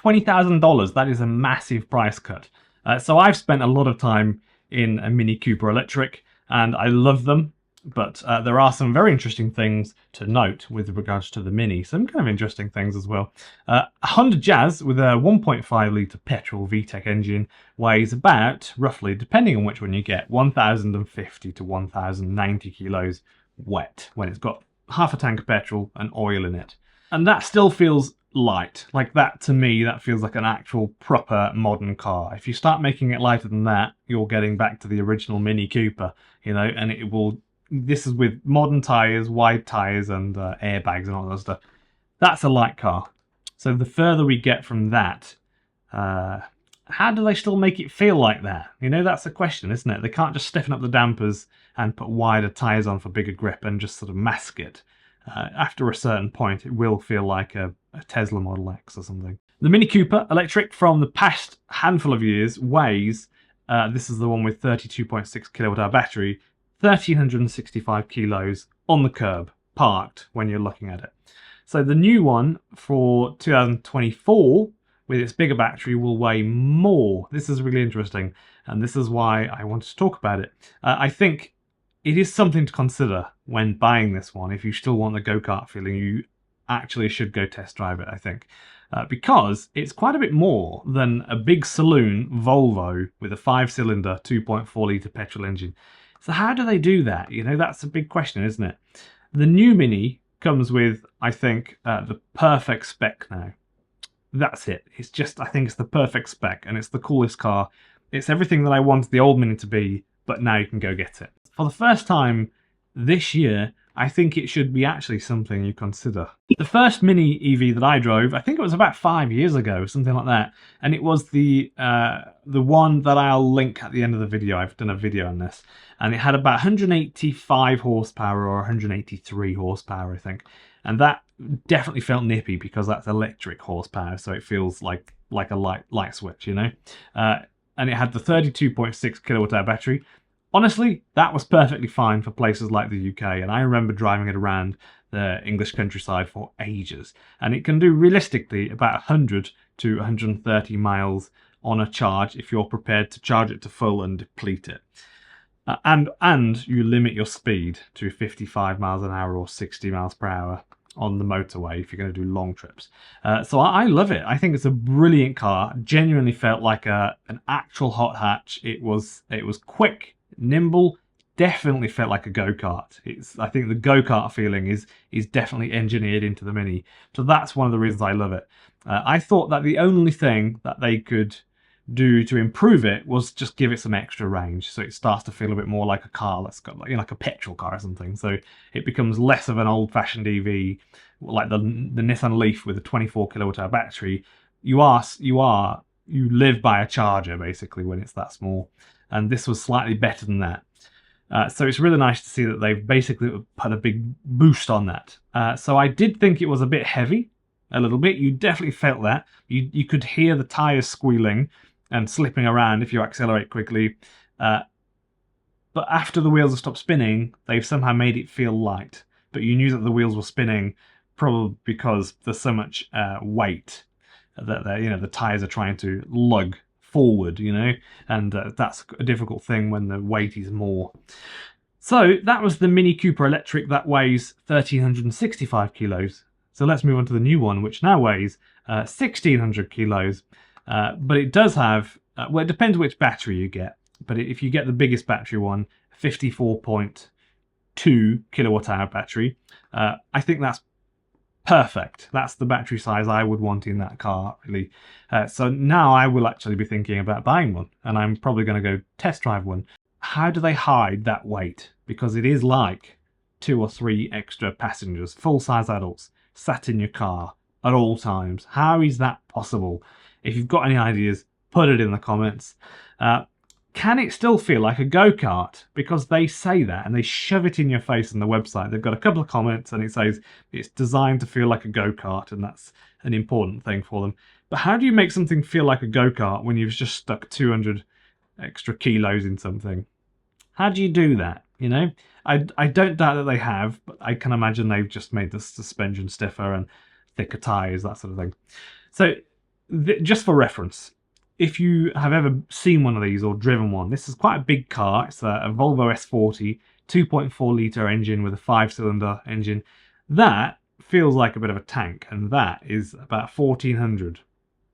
$20,000, that is a massive price cut. So I've spent a lot of time in a Mini Cooper Electric, and I love them. But there are some very interesting things to note with regards to the Mini. Some kind of interesting things as well. Honda Jazz with a 1.5 litre petrol VTEC engine weighs about, roughly, depending on which one you get, 1,050 to 1,090 kilos wet when it's got half a tank of petrol and oil in it. And that still feels light. Like that, to me, that feels like an actual proper modern car. If you start making it lighter than that, you're getting back to the original Mini Cooper, you know, and it will... This is with modern tyres, wide tyres, and airbags and all that stuff. That's a light car. So the further we get from that, how do they still make it feel like that? You know, that's the question, isn't it? They can't just stiffen up the dampers and put wider tyres on for bigger grip and just sort of mask it. After a certain point, it will feel like a Tesla Model X or something. The Mini Cooper Electric from the past handful of years weighs, this is the one with 32.6 kilowatt hour battery, 1,365 kilos on the curb, parked when you're looking at it. So the new one for 2024 with its bigger battery will weigh more. This is really interesting, and this is why I wanted to talk about it. I think it is something to consider when buying this one. If you still want the go-kart feeling, you actually should go test drive it, I think. Because it's quite a bit more than a big saloon Volvo with a 5-cylinder 2.4 litre petrol engine. So how do they do that? You know, that's a big question, isn't it? The new Mini comes with, I think, the perfect spec now. That's it. It's just, I think it's the perfect spec, and it's the coolest car. It's everything that I wanted the old Mini to be, but now you can go get it. For the first time this year, I think it should be actually something you consider. The first Mini EV that I drove, I think it was about 5 years ago, something like that, and it was the one that I'll link at the end of the video. I've done a video on this, and it had about 185 horsepower or 183 horsepower, I think, and that definitely felt nippy because that's electric horsepower, so it feels like a light switch, you know. And it had the 32.6 kilowatt hour battery. Honestly, that was perfectly fine for places like the UK, and I remember driving it around the English countryside for ages. And it can do realistically about 100 to 130 miles on a charge if you're prepared to charge it to full and deplete it. And you limit your speed to 55 miles an hour or 60 miles per hour on the motorway if you're going to do long trips. So I love it. I think it's a brilliant car. Genuinely felt like an actual hot hatch. It was quick, nimble, definitely felt like a go-kart. I think the go-kart feeling is definitely engineered into the Mini. So that's one of the reasons I love it. I thought that the only thing that they could do to improve it was just give it some extra range, so it starts to feel a bit more like a car that's got like a petrol car or something. So it becomes less of an old-fashioned EV like the Nissan Leaf with a 24 kilowatt hour battery. You live by a charger basically when it's that small, and this was slightly better than that. So it's really nice to see that they've basically put a big boost on that. So I did think it was a bit heavy, a little bit. You definitely felt that. You could hear the tyres squealing and slipping around if you accelerate quickly. But after the wheels have stopped spinning, they've somehow made it feel light. But you knew that the wheels were spinning probably because there's so much weight that the tyres are trying to lug forward, you know, and that's a difficult thing when the weight is more. So that was the Mini Cooper Electric that weighs 1,365 kilos. So let's move on to the new one, which now weighs 1,600 kilos. But it does have, well, it depends which battery you get. But if you get the biggest battery one, 54.2 kilowatt hour battery, I think that's perfect. That's the battery size I would want in that car, really. So now I will actually be thinking about buying one, and I'm probably going to go test drive one. How do they hide that weight? Because it is like 2 or 3 extra passengers, full-size adults, sat in your car at all times. How is that possible? If you've got any ideas, put it in the comments. Can it still feel like a go-kart? Because they say that and they shove it in your face on the website. They've got a couple of comments and it says it's designed to feel like a go-kart, and that's an important thing for them. But how do you make something feel like a go-kart when you've just stuck 200 extra kilos in something? How do you do that? You know, I don't doubt that they have, but I can imagine they've just made the suspension stiffer and thicker tyres, that sort of thing. So just for reference, if you have ever seen one of these or driven one, this is quite a big car. It's a Volvo S40, 2.4 litre engine with a 5-cylinder engine. That feels like a bit of a tank, and that is about 1400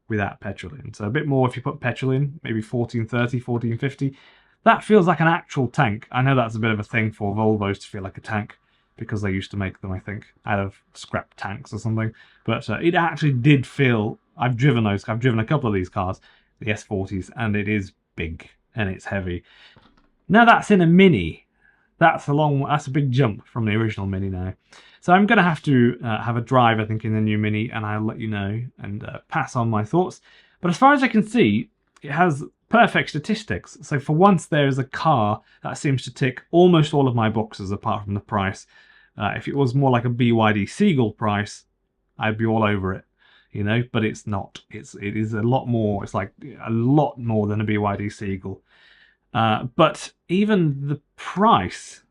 without petrol in. So a bit more if you put petrol in, maybe 1430, 1450. That feels like an actual tank. I know that's a bit of a thing for Volvos to feel like a tank, because they used to make them, I think, out of scrap tanks or something. But it actually did feel... I've driven those. I've driven a couple of these cars, the S40s, and it is big and it's heavy. Now that's in a Mini. That's a big jump from the original Mini now. So I'm going to have to have a drive, I think, in the new Mini, and I'll let you know and pass on my thoughts. But as far as I can see, it has perfect statistics. So for once, there is a car that seems to tick almost all of my boxes apart from the price. If it was more like a BYD Seagull price, I'd be all over it, you know, but it's not. It is a lot more. It's like a lot more than a BYD Seagull. But even the price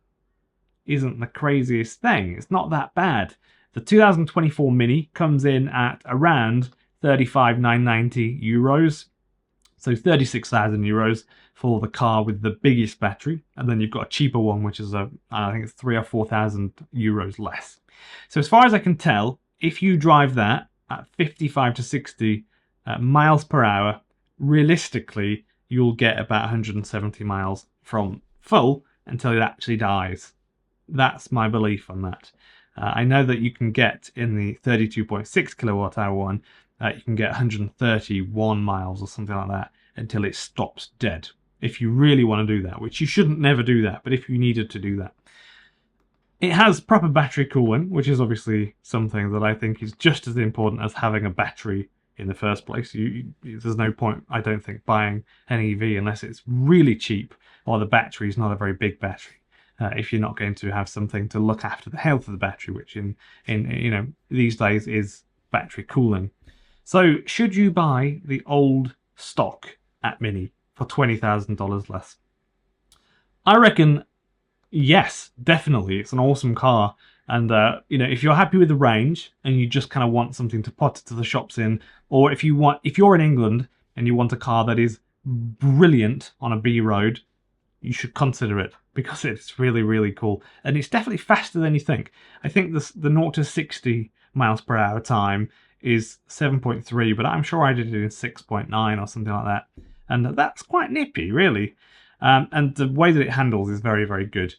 isn't the craziest thing. It's not that bad. The 2024 Mini comes in at around 35,990 euros. So 36,000 euros for the car with the biggest battery. And then you've got a cheaper one, which is, I think it's 3,000 or 4,000 euros less. So as far as I can tell, if you drive that at 55 to 60 miles per hour, realistically, you'll get about 170 miles from full until it actually dies. That's my belief on that. I know that you can get in the 32.6 kilowatt hour one, you can get 131 miles or something like that until it stops dead. If you really want to do that, which you shouldn't never do that, but if you needed to do that. It has proper battery cooling, which is obviously something that I think is just as important as having a battery in the first place. There's no point, I don't think, buying an EV unless it's really cheap or the battery is not a very big battery. If you're not going to have something to look after the health of the battery, which in you know, these days is battery cooling. So should you buy the old stock at Mini for $20,000 less? I reckon yes, definitely. It's an awesome car. And, you know, if you're happy with the range and you just kind of want something to pot to the shops in, or if you're in England and you want a car that is brilliant on a B road, you should consider it because it's really, really cool. And it's definitely faster than you think. I think the 0 to 60 miles per hour time is 7.3, but I'm sure I did it in 6.9 or something like that. And that's quite nippy, really. And the way that it handles is very, very good.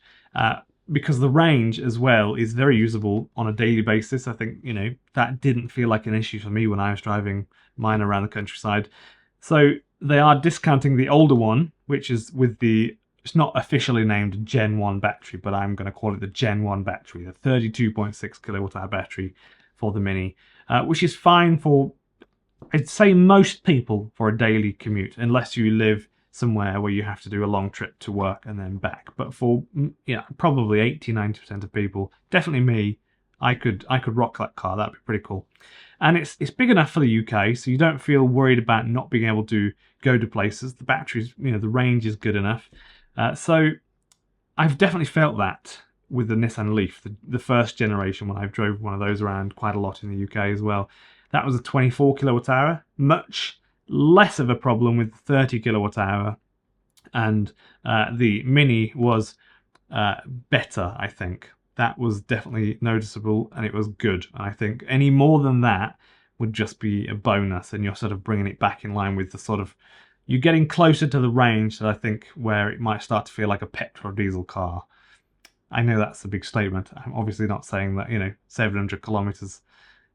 Because the range as well is very usable on a daily basis. I think, you know, that didn't feel like an issue for me when I was driving mine around the countryside. So they are discounting the older one, which is with it's not officially named Gen 1 battery, but I'm going to call it the Gen 1 battery, the 32.6 kilowatt hour battery for the Mini, which is fine for, I'd say, most people for a daily commute, unless you live somewhere where you have to do a long trip to work and then back. But for, you know, probably 80-90% of people, definitely me, I could rock that car. That'd be pretty cool. And it's big enough for the UK, so you don't feel worried about not being able to go to places. The batteries, you know, the range is good enough. So I've definitely felt that with the Nissan Leaf, the first generation, when I drove one of those around quite a lot in the UK as well. That was a 24 kilowatt hour, much less of a problem with 30 kilowatt hour, and the Mini was better, I think. That was definitely noticeable and it was good. And I think any more than that would just be a bonus, and you're sort of bringing it back in line with the sort of, you're getting closer to the range that I think where it might start to feel like a petrol or diesel car. I know that's a big statement. I'm obviously not saying that, you know, 700 kilometers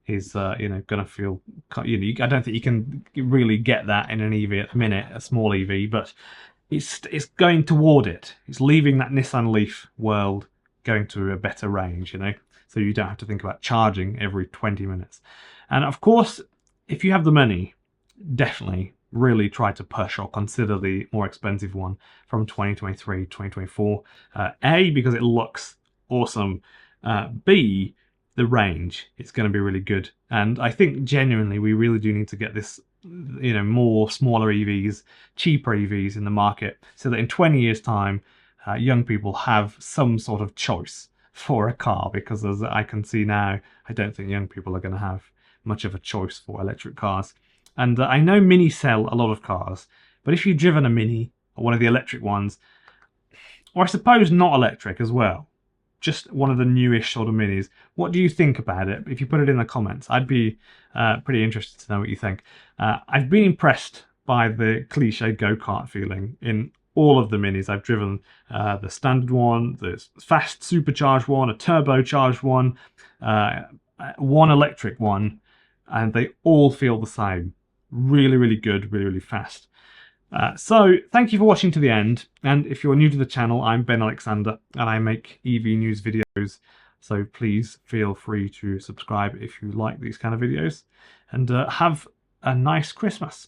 is, you know, going to feel, you know, I don't think you can really get that in an EV at the minute, a small EV, but it's going toward it. It's leaving that Nissan Leaf world, going to a better range, you know, so you don't have to think about charging every 20 minutes. And of course, if you have the money, definitely really try to push or consider the more expensive one from 2023, 2024. A, because it looks awesome. B, the range, it's going to be really good. And I think genuinely we really do need to get this, you know, more smaller EVs, cheaper EVs in the market, so that in 20 years time young people have some sort of choice for a car, because as I can see now, I don't think young people are going to have much of a choice for electric cars. And I know Mini sell a lot of cars, but if you've driven a Mini, or one of the electric ones, or I suppose not electric as well, just one of the newish sort of Minis, what do you think about it? If you put it in the comments, I'd be pretty interested to know what you think. I've been impressed by the cliche go-kart feeling in all of the Minis I've driven. The standard one, the fast supercharged one, a turbocharged one, one electric one, and they all feel the same. Really, really good, really, really fast. So thank you for watching to the end, and if you're new to the channel, I'm Ben Alexander and I make EV news videos, so please feel free to subscribe if you like these kind of videos, and have a nice Christmas.